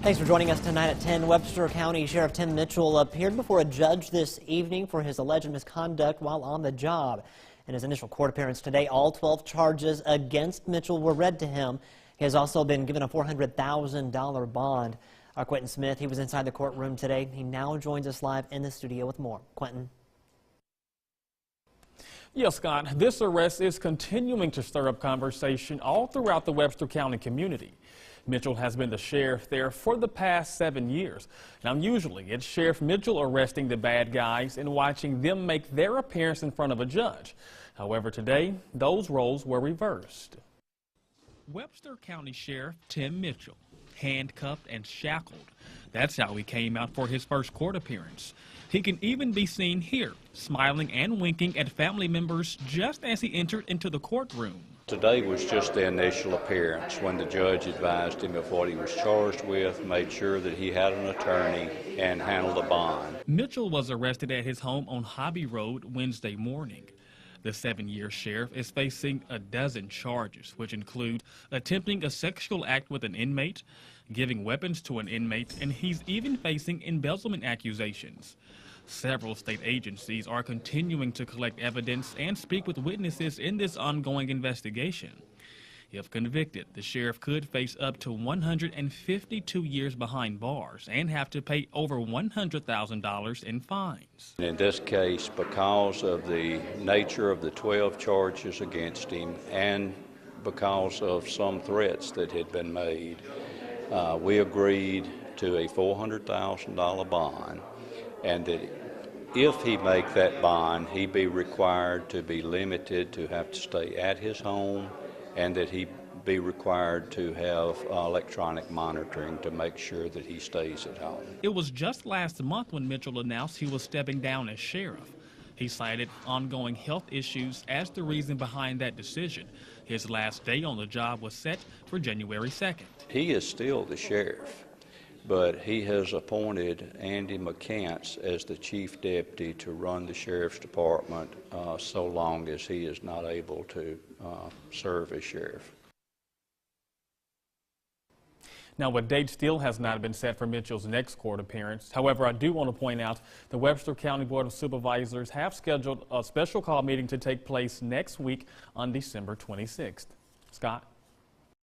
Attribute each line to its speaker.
Speaker 1: Thanks for joining us tonight at 10. Webster County Sheriff Tim Mitchell appeared before a judge this evening for his alleged misconduct while on the job. In his initial court appearance today, all 12 charges against Mitchell were read to him. He has also been given a $400,000 bond. Our Quentin Smith, he was inside the courtroom today. He now joins us live in the studio with more. Quentin.
Speaker 2: Yes, Scott, this arrest is continuing to stir up conversation all throughout the Webster County community. Mitchell has been the sheriff there for the past 7 years. Now, usually it's Sheriff Mitchell arresting the bad guys and watching them make their appearance in front of a judge. However, today, those roles were reversed. Webster County Sheriff Tim Mitchell, handcuffed and shackled. That's how he came out for his first court appearance. He can even be seen here, smiling and winking at family members just as he entered into the courtroom.
Speaker 3: Today was just the initial appearance when the judge advised him of what he was charged with, made sure that he had an attorney, and handled a bond.
Speaker 2: Mitchell was arrested at his home on Hobby Road Wednesday morning. The 7-year sheriff is facing a dozen charges, which include attempting a sexual act with an inmate, giving weapons to an inmate, and he's even facing embezzlement accusations. Several state agencies are continuing to collect evidence and speak with witnesses in this ongoing investigation. If convicted, the sheriff could face up to 152 years behind bars and have to pay over $100,000 in fines.
Speaker 3: In this case, because of the nature of the 12 charges against him and because of some threats that had been made, we agreed to a $400,000 bond, and that if he make that bond, he be required to be limited to have to stay at his home, and that he be required to have electronic monitoring to make sure that he stays at home.
Speaker 2: It was just last month when Mitchell announced he was stepping down as sheriff. He cited ongoing health issues as the reason behind that decision. His last day on the job was set for January 2nd.
Speaker 3: He is still the sheriff, but he has appointed Andy McCants as the chief deputy to run the sheriff's department so long as he is not able to serve as sheriff.
Speaker 2: Now, a date still has not been set for Mitchell's next court appearance. However, I do want to point out the Webster County Board of Supervisors have scheduled a special call meeting to take place next week on December 26th. Scott?